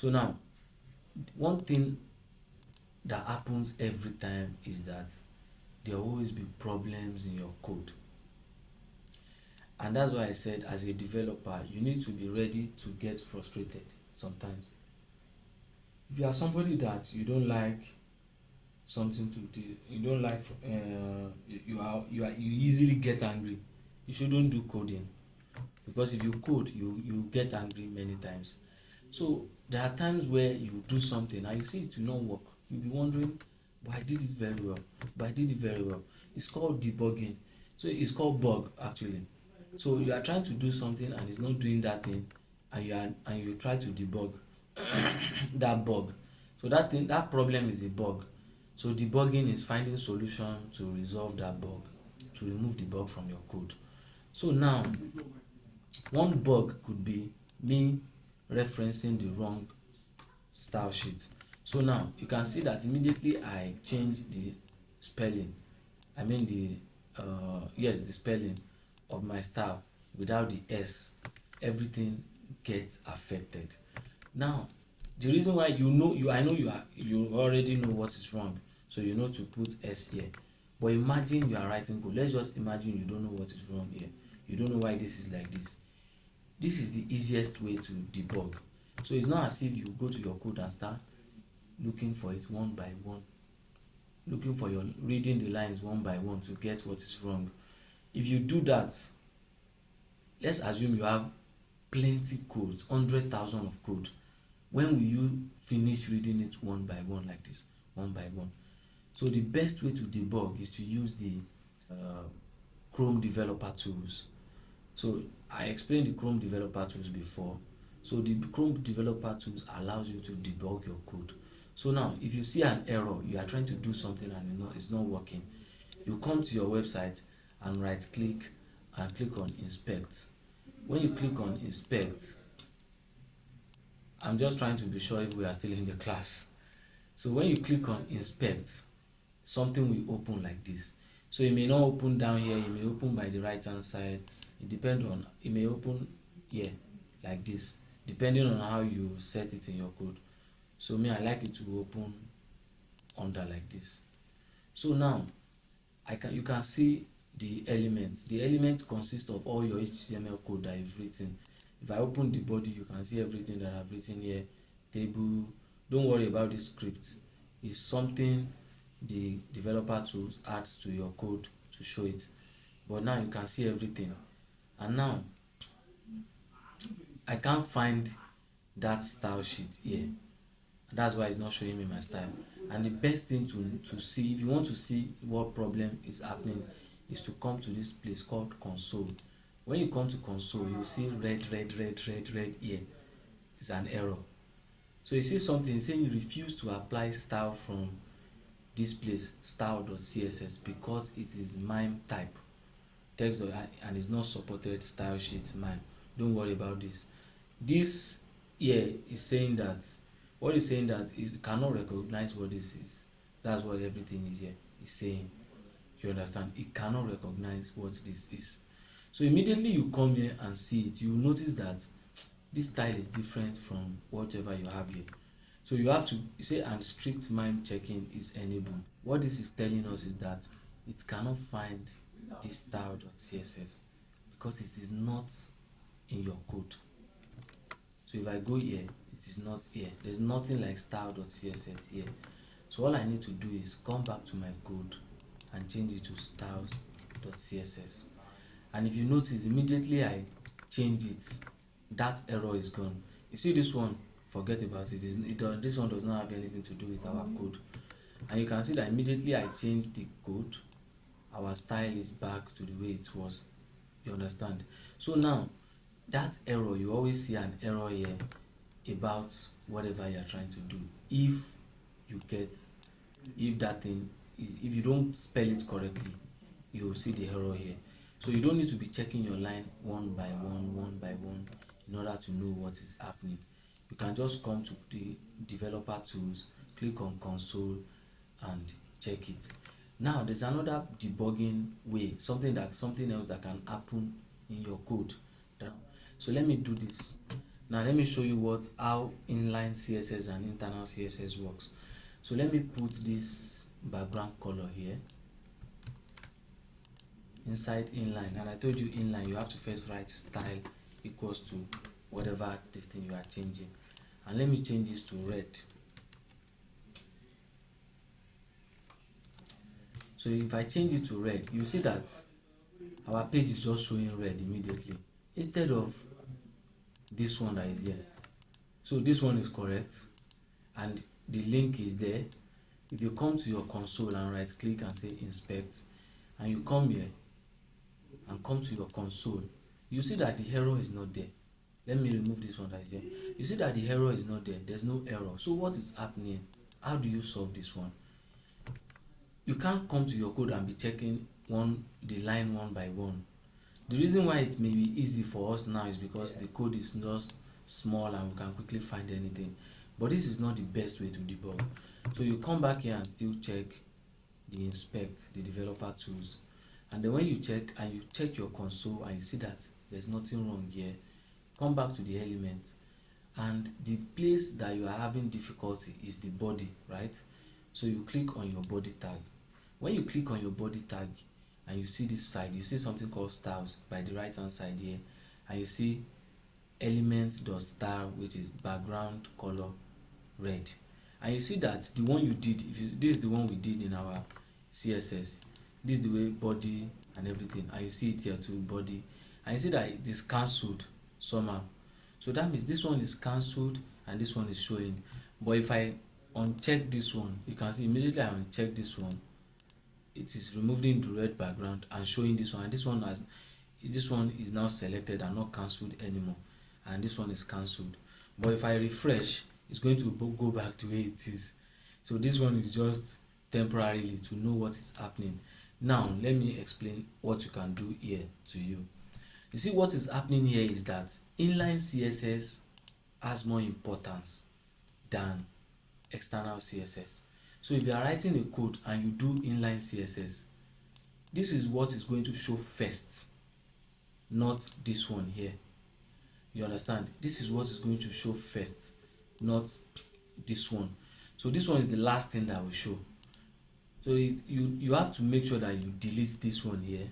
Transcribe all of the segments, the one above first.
So now, one thing that happens every time is that there will always be problems in your code. And that's why I said, as a developer, you need to be ready to get frustrated sometimes. If you are somebody that you don't like something to do, you don't like, you easily get angry, you shouldn't do coding, because if you code, you get angry many times. So there are times where you do something and you see it will not work. You'll be wondering, but I did it very well. But I did it very well. It's called debugging. So it's called bug actually. So you are trying to do something and it's not doing that thing, and you try to debug that bug. So that problem is a bug. So debugging is finding solution to resolve that bug, to remove the bug from your code. So now, one bug could be me referencing the wrong style sheet. So now you can see that immediately I change the spelling, I mean the spelling of my style without the S, everything gets affected. Now, the reason why I know you already know what is wrong, so you know to put S here. But imagine you are writing code. Let's just imagine you don't know what is wrong here. You don't know why this is like this. This is the easiest way to debug. So it's not as if you go to your code and start looking for it one by one, reading the lines one by one to get what is wrong. If you do that, let's assume you have plenty code, 100,000 of code. When will you finish reading it one by one like this, one by one? So the best way to debug is to use the Chrome developer tools. So I explained the Chrome developer tools before. So the Chrome developer tools allows you to debug your code. So now, if you see an error, you are trying to do something and it's not working, you come to your website and right click and click on inspect. When you click on inspect, I'm just trying to be sure if we are still in the class. So when you click on inspect, something will open like this. So it may not open down here, it may open by the right hand side. It may open here like this, depending on how you set it in your code. So me, I like it to open under like this. So now you can see the elements. The elements consist of all your HTML code that you've written. If I open the body, you can see everything that I've written here. Table. Don't worry about this script. It's something the developer tools adds to your code to show it. But now you can see everything. And now I can't find that style sheet here. That's why it's not showing me my style. And the best thing to see, if you want to see what problem is happening, is to come to this place called console. When you come to console, you see red here. It's an error. So you see something saying you refuse to apply style from this place, style.css, because it is MIME type text and it's not supported style sheet MIME. Don't worry about this. This here is saying that what is saying that is cannot recognize what this is. That's what everything is here is saying. You understand? It cannot recognize what this is. So immediately you come here and see it, you notice that this style is different from whatever you have here. So you have to say, and strict MIME checking is enabled. What this is telling us is that it cannot find this style.css because it is not in your code. So if I go here, it is not here. There's nothing like style.css here. So all I need to do is come back to my code and change it to styles.css. And if you notice, immediately I change it, that error is gone. You see this one, forget about it. This one does not have anything to do with our code. And you can see that immediately I changed the code, our style is back to the way it was. You understand? So now, that error, you always see an error here about whatever you're trying to do. If you don't spell it correctly, you will see the error here. So you don't need to be checking your line one by one in order to know what is happening. You can just come to the developer tools, click on console and check it. Now there's another debugging way, something else that can happen in your code. So let me do this. Now let me show you how inline CSS and internal CSS works. So let me put this background color here inside inline, and I told you inline you have to first write style equals to whatever this thing you are changing, and let me change this to red. So if I change it to red, you see that our page is just showing red immediately instead of this one that is here. So this one is correct and the link is there. If you come to your console and right click and say inspect, and you come here and come to your console, you see that the error is not there. Let me remove this one that is here. You see that the error is not there. There's no error. So what is happening? How do you solve this one? You can't come to your code and be checking the line one by one. The reason why it may be easy for us now is because the code is just small and we can quickly find anything. But this is not the best way to debug. So you come back here and still check the inspect, the developer tools. And then when you check your console and you see that there's nothing wrong here, come back to the element, and the place that you are having difficulty is the body, right? So you click on your body tag. When you click on your body tag and you see this side, you see something called styles by the right hand side here, and you see element.style, which is background color red, and you see that the one you did, this is the one we did in our CSS, this is the way body and everything, and you see it here too, body, and you see that it is cancelled somehow. So that means this one is cancelled and this one is showing. But if I uncheck this one, you can see immediately I uncheck this one, it is removing the red background and showing this one, and this one is now selected and not cancelled anymore, and this one is cancelled. But if I refresh, it's going to go back to where it is. So this one is just temporarily to know what is happening. Now let me explain what you can do here to you. You see, what is happening here is that inline CSS has more importance than external CSS. So if you are writing a code and you do inline CSS, this is what is going to show first, not this one here. You understand? This is what is going to show first, not this one. So this one is the last thing that will show. So you have to make sure that you delete this one here.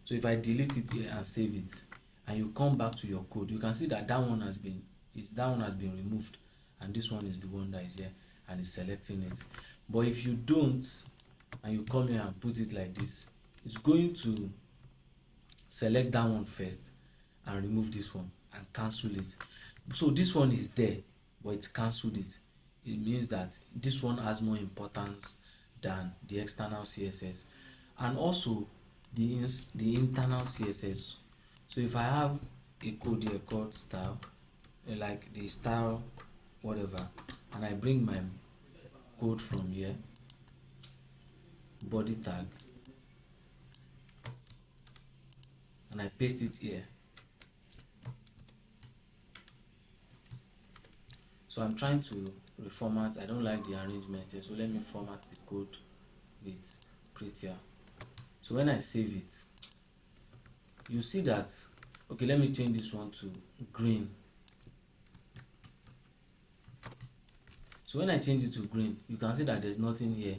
So if I delete it here and save it, and you come back to your code, you can see that that one has been removed, and this one is the one that is here and is selecting it. But if you don't, and you come here and put it like this, it's going to select that one first and remove this one and cancel it. So this one is there, but it's cancelled it. It means that this one has more importance than the external CSS, and also the internal CSS. So if I have a code here called style, like the style whatever, and I bring my code from here, body tag, and I paste it here. So I'm trying to reformat. I don't like the arrangement here, so let me format the code with prettier. So when I save it, you see that, okay, let me change this one to green. So when I change it to green, you can see that there's nothing here.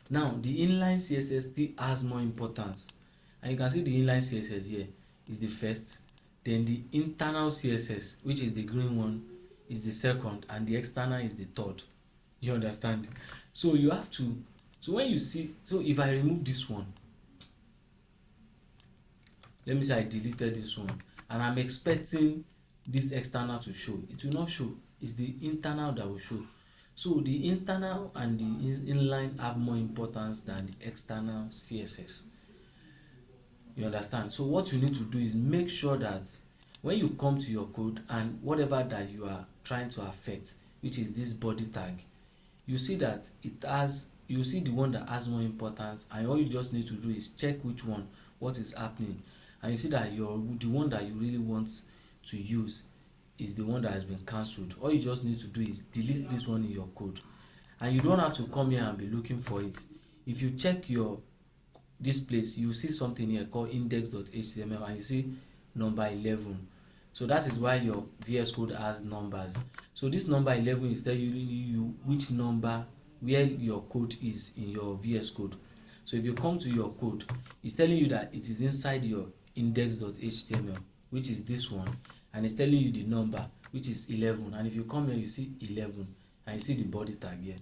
Now the inline CSS still has more importance, and you can see the inline CSS here is the first, then the internal CSS, which is the green one, is the second, and the external is the third. You understand? So you have to, so when you see, so if I remove this one, let me say I deleted this one, and I'm expecting this external to show, it will not show. It's the internal that will show. So the internal and the inline have more importance than the external CSS. You understand? So what you need to do is make sure that when you come to your code and whatever that you are trying to affect, which is this body tag, you see that it has, you see the one that has more importance, and all you just need to do is check which one, what is happening, and you see that the one that you really want to use is the one that has been cancelled. All you just need to do is delete this one in your code, and you don't have to come here and be looking for it. If you check this place, you see something here called index.html, and you see number 11. So that is why your VS Code has numbers. So this number 11 is telling you which number, where your code is in your VS Code. So if you come to your code, it's telling you that it is inside your index.html, which is this one, and it's telling you the number, which is 11. And if you come here, you see 11, and you see the body tag here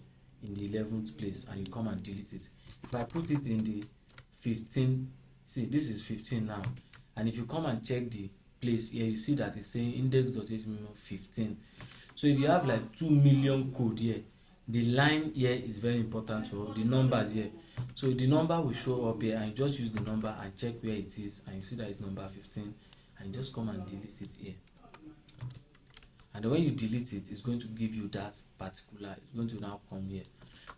in the 11th place, and you come and delete it. If I put it in the 15, see this is 15 now, and if you come and check the place here, you see that it's saying index.html 15. So if you have like 2 million code here, the line here is very important, or the numbers here. So the number will show up here, and you just use the number and check where it is, and you see that it's number 15, and you just come and delete it here. And then when you delete it, it's going to give you that particular, it's going to now come here.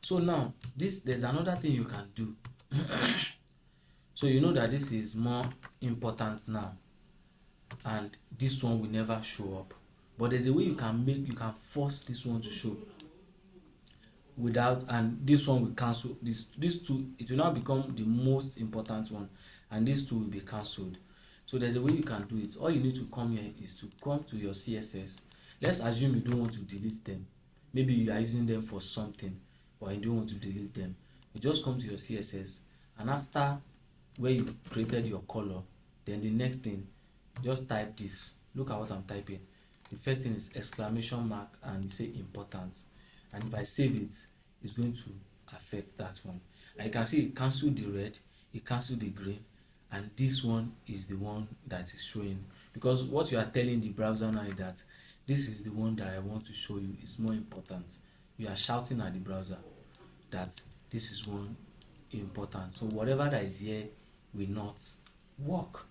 So now there's another thing you can do. So you know that this is more important now, and this one will never show up, but there's a way you can force this one to show without, and this one will cancel these two. It will now become the most important one, and these two will be cancelled. So there's a way you can do it. All you need to come here is to come to your CSS. Let's assume you don't want to delete them. Maybe you are using them for something, but you don't want to delete them. You just come to your CSS, and after where you created your color, then the next thing, just type this. Look at what I'm typing. The first thing is exclamation mark, and you say important. And if I save it, it's going to affect that one. And you can see it cancelled the red, it cancelled the green, and this one is the one that is showing. Because what you are telling the browser now is that this is the one that I want to show you, is more important. You are shouting at the browser that this is one important. So whatever that is here will not work.